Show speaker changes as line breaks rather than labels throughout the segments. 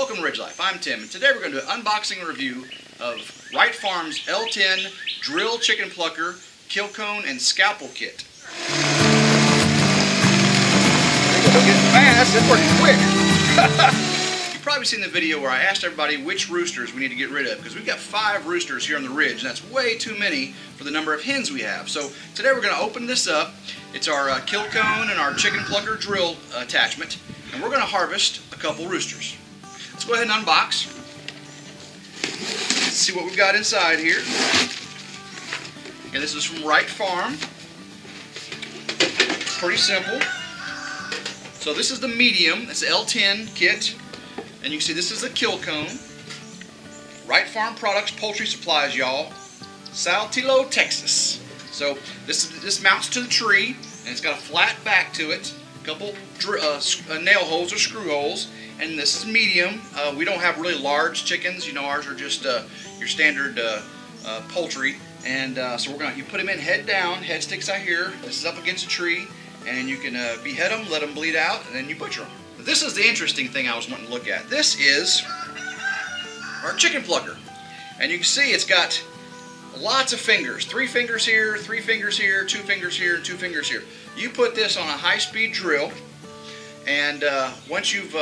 Welcome to Ridge Life. I'm Tim, and today we're going to do an unboxing and review of Wright Farm's L10 Drill Chicken Plucker Kill Cone and Scalpel Kit. Man, that's pretty quick. You've probably seen the video where I asked everybody which roosters we need to get rid of, because we've got 5 roosters here on the ridge, and that's way too many for the number of hens we have. So today we're going to open this up. It's our kill cone and our chicken plucker drill attachment, and we're going to harvest a couple roosters. Let's go ahead and unbox. Let's see what we've got inside here. And this is from Wright Farm. Pretty simple. So this is the medium. It's the L10 kit. And you can see this is the kill cone. Wright Farm Products Poultry Supplies, y'all. Saltillo, Texas. So this mounts to the tree, and it's got a flat back to it. A couple nail holes or screw holes. And this is medium. We don't have really large chickens. You know, ours are just your standard poultry. And so you put them in head down. Head sticks out here. This is up against a tree. And you can behead them, let them bleed out, and then you butcher them. This is the interesting thing I was wanting to look at. This is our chicken plucker. And you can see it's got lots of fingers. 3 fingers here, 3 fingers here, 2 fingers here, 2 fingers here. You put this on a high-speed drill, and once you've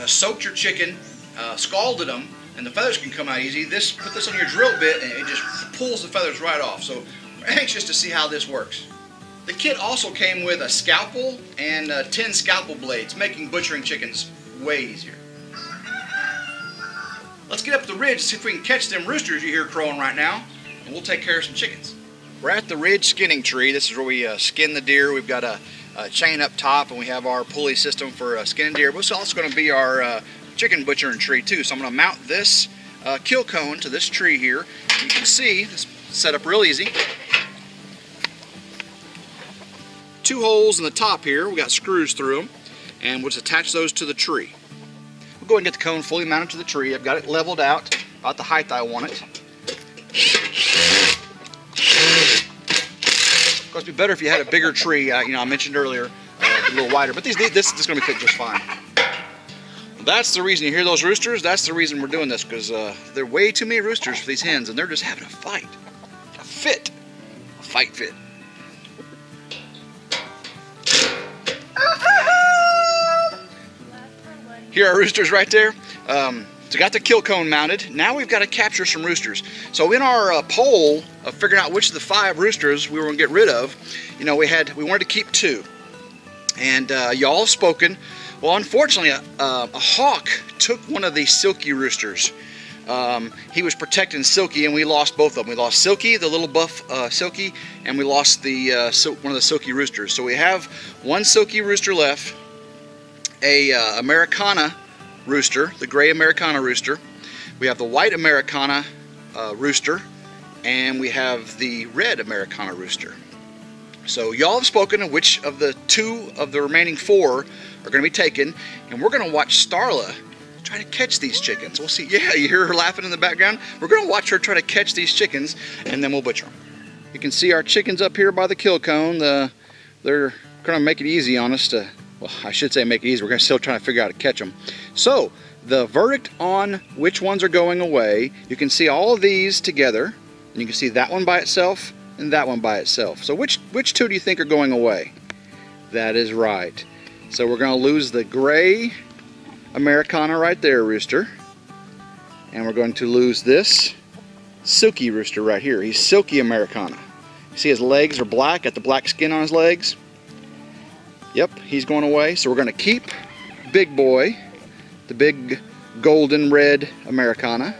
soaked your chicken, scalded them, and the feathers can come out easy, put this on your drill bit, and it just pulls the feathers right off. So we're anxious to see how this works. The kit also came with a scalpel and 10 scalpel blades, making butchering chickens way easier. Let's get up the ridge and see if we can catch them roosters you hear crowing right now, and we'll take care of some chickens. We're at the ridge skinning tree. This is where we skin the deer. We've got a chain up top, and we have our pulley system for skinning deer. But it's also going to be our chicken butchering tree too. So I'm going to mount this kill cone to this tree here. You can see it's set up real easy. 2 holes in the top here. We got screws through them, and we'll just attach those to the tree. We'll go ahead and get the cone fully mounted to the tree. I've got it leveled out about the height I want it. Of course, it'd be better if you had a bigger tree. You know, I mentioned earlier, a little wider, but this is going to fit just fine. That's the reason you hear those roosters. That's the reason we're doing this, because there are way too many roosters for these hens, and they're just having a fight, a fight fit. Here are roosters right there. So got the kill cone mounted. Now we've got to capture some roosters. So in our poll of figuring out which of the 5 roosters we were going to get rid of, you know, we wanted to keep 2. And y'all have spoken. Well, unfortunately, a hawk took one of the Silky roosters. He was protecting Silky, and we lost both of them. We lost Silky, the little buff Silky, and we lost the one of the Silky roosters. So we have 1 Silky rooster left. A Americana rooster, the gray Americana rooster. We have the white Americana rooster, and we have the red Americana rooster. So y'all have spoken of which of the 2 of the remaining 4 are going to be taken, and we're going to watch Starla try to catch these chickens. We'll see. Yeah, you hear her laughing in the background. We're going to watch her try to catch these chickens, and then we'll butcher them. You can see our chickens up here by the kill cone. They're going to make it easy on us to. Well, I should say make it easy. We're going to still try to figure out how to catch them. So, the verdict on which ones are going away, you can see all of these together, and you can see that one by itself and that one by itself. So which 2 do you think are going away? That is right. So we're going to lose the gray Americana right there, rooster. And we're going to lose this Silky rooster right here. He's Silky Americana. See his legs are black, got the black skin on his legs. Yep, he's going away. So we're going to keep Big Boy, the big golden red Americana,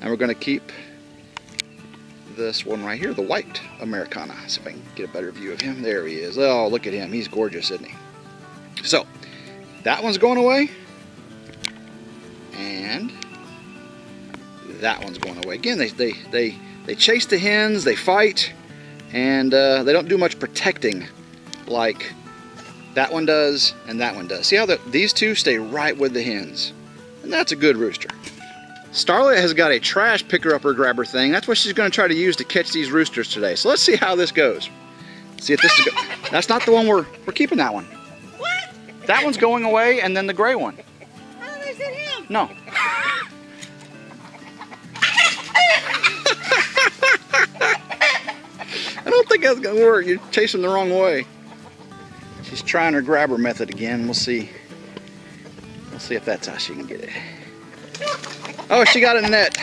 and we're going to keep this one right here, the white Americana. See if I can get a better view of him. There he is. Oh, look at him. He's gorgeous, isn't he? So that one's going away, and that one's going away. Again, they chase the hens, they fight, and they don't do much protecting like that one does, and that one does. See how these 2 stay right with the hens. And that's a good rooster. Starla has got a trash picker-upper grabber thing. That's what she's going to try to use to catch these roosters today. So let's see how this goes. See if this is good. That's not the one we're keeping that one.
What?
That one's going away, and then the gray one.
Oh, there's that
No. I don't think that's gonna work. You're chasing the wrong way. She's trying her grabber method again. We'll see. We'll see if that's how she can get it. Oh, she got it in the net.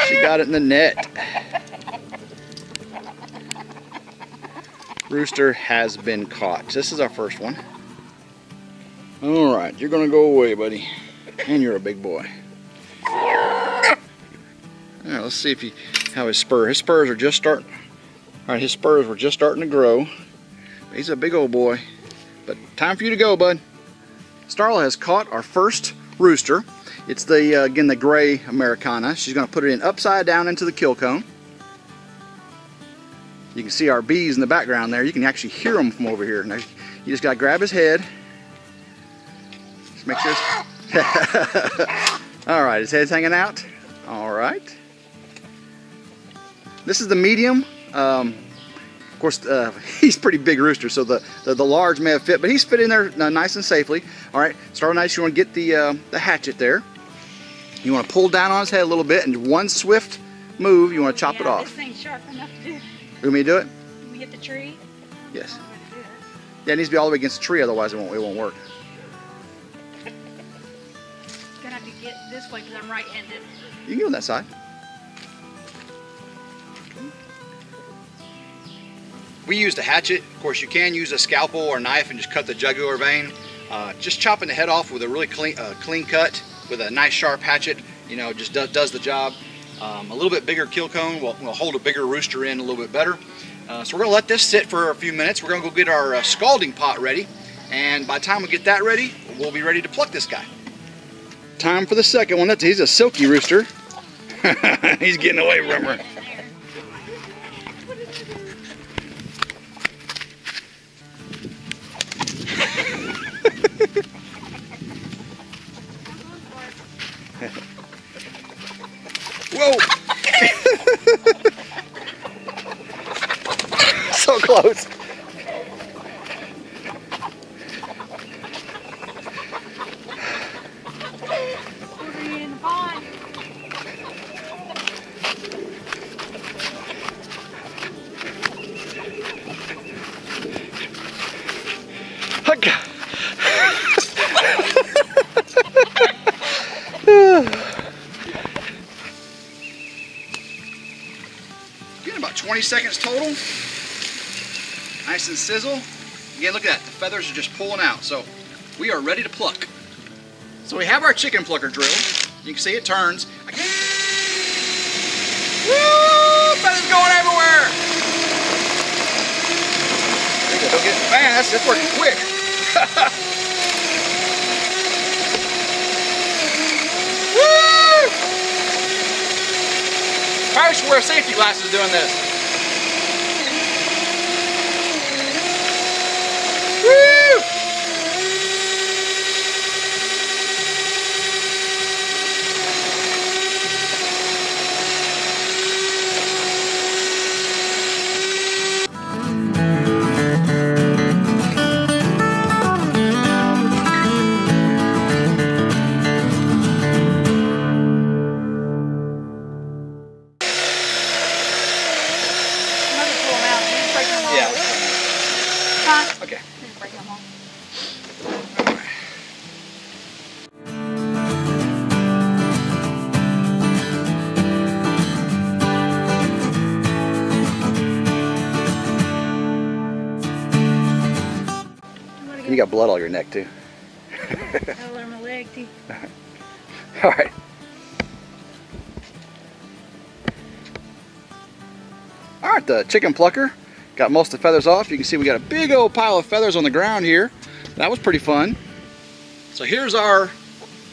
She got it in the net. Rooster has been caught. This is our first one. All right, you're gonna go away, buddy. And you're a big boy. All right, let's see if he, how his spurs are just starting. All right, his spurs were just starting to grow. He's a big old boy. But time for you to go, bud. Starla has caught our first rooster. It's the, again, the gray Americana. She's gonna put it in upside down into the kill cone. You can see our bees in the background there. You can actually hear them from over here. Now, you just gotta grab his head. Just make sure it's... All right, his head's hanging out. All right. This is the medium. Of course, he's a pretty big rooster, so the large may have fit, but he's fit in there nice and safely. All right, start nice. You want to get the hatchet there. You want to pull down on his head a little bit, and one swift move, you want to chop it off.
This thing's sharp enough to do.
You want me to do it?
Can we hit the tree?
Yes. Yeah, it needs to be all the way against the tree, otherwise it won't work.
Gonna have to get this way because I'm right-handed.
You can go on that side. We used a hatchet. Of course, you can use a scalpel or knife and just cut the jugular vein. Just chopping the head off with a really clean cut with a nice sharp hatchet, you know, just does the job. A little bit bigger kill cone will hold a bigger rooster in a little bit better. So we're gonna let this sit for a few minutes. We're gonna go get our scalding pot ready, and by the time we get that ready, we'll be ready to pluck this guy. Time for the second one. He's a silky rooster. He's getting away from her. Whoa! So close.
In the pond.
Getting about 20 seconds total. Nice and sizzle. Again, look at that. The feathers are just pulling out. So we are ready to pluck. So we have our chicken plucker drill. You can see it turns. Woo! Feathers going everywhere. Man, that's working quick. Woo! Probably should wear safety glasses doing this. Woo! Okay. You got blood all your neck too.
All on my leg too.
All right. All right, the chicken plucker. Got most of the feathers off. You can see we got a big old pile of feathers on the ground here. That was pretty fun. So here's our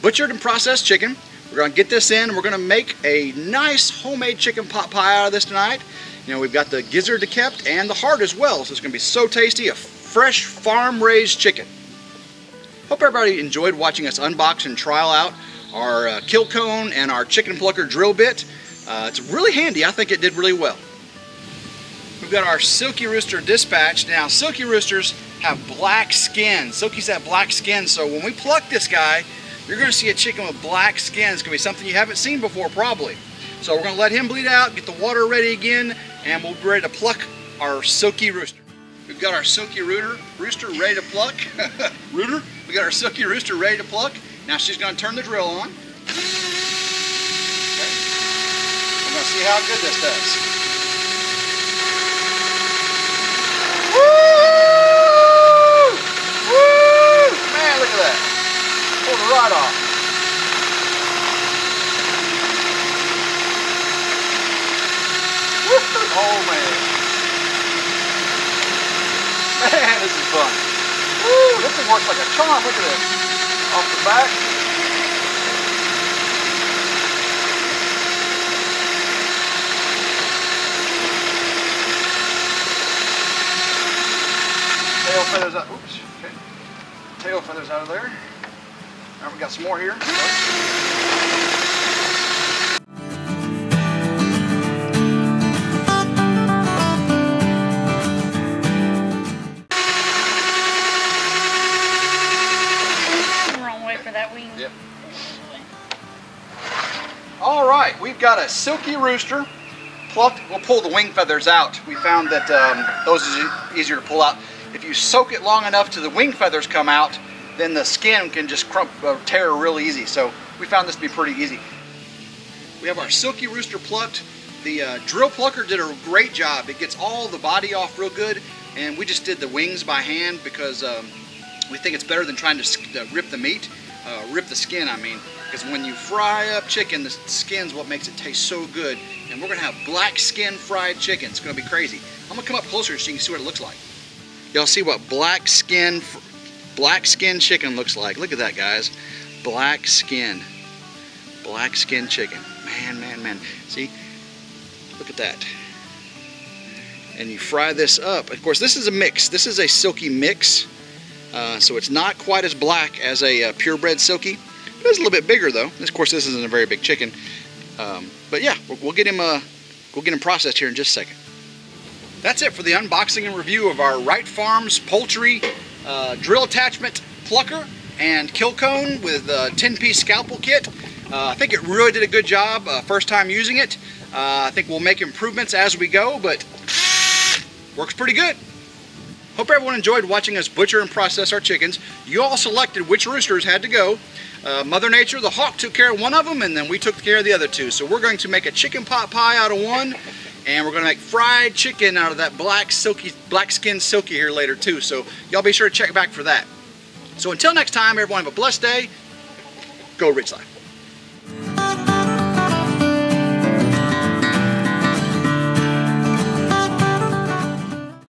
butchered and processed chicken. We're gonna get this in and we're gonna make a nice homemade chicken pot pie out of this tonight. You know, we've got the gizzard kept and the heart as well. So it's gonna be so tasty, a fresh farm-raised chicken. Hope everybody enjoyed watching us unbox and trial out our kill cone and our chicken plucker drill bit. It's really handy. I think it did really well. We've got our Silky Rooster dispatched. Now, Silky Roosters, have black skin. Silky's that black skin, so when we pluck this guy, you're going to see a chicken with black skin. It's going to be something you haven't seen before probably. So we're going to let him bleed out, get the water ready again, and we'll be ready to pluck our silky rooster. We've got our silky rooster ready to pluck. Rooter? We got our silky rooster ready to pluck. Now she's going to turn the drill on. Okay. We're going to see how good this does. Woo! Woo! Man, look at that. Pulled the rod off. Oh man. Man, this is fun. Woo! This thing works like a charm. Look at this. Off the back. Tail feathers out. Oops. Okay. Tail feathers out of there. All right, we got some more here.
Wrong way for that wing.
Yep. All right, we've got a silky rooster plucked. We'll pull the wing feathers out. We found that those are easier to pull out. If you soak it long enough till the wing feathers come out, then the skin can just tear real easy. So we found this to be pretty easy. We have our silky rooster plucked. The drill plucker did a great job. It gets all the body off real good, and we just did the wings by hand because we think it's better than trying to rip the meat, rip the skin I mean, because when you fry up chicken, the skin's what makes it taste so good. And we're gonna have black skin fried chicken. It's gonna be crazy. I'm gonna come up closer so you can see what it looks like. Y'all see what black skin chicken looks like. Look at that, guys. Black skin chicken. Man. See, look at that. And you fry this up. Of course, this is a mix. This is a silky mix, so it's not quite as black as a purebred silky. It is a little bit bigger though. Of course, this isn't a very big chicken, but yeah, we'll get him processed here in just a second. That's it for the unboxing and review of our Wright Farms poultry drill attachment plucker and kill cone with a 10-piece scalpel kit. I think it really did a good job first time using it. I think we'll make improvements as we go, but works pretty good. Hope everyone enjoyed watching us butcher and process our chickens. You all selected which roosters had to go. Mother Nature, the hawk, took care of one of them, and then we took care of the other two. So we're going to make a chicken pot pie out of one, and we're going to make fried chicken out of that black skin silky here later too. So y'all be sure to check back for that. So until next time, everyone have a blessed day. Go Ridge Life.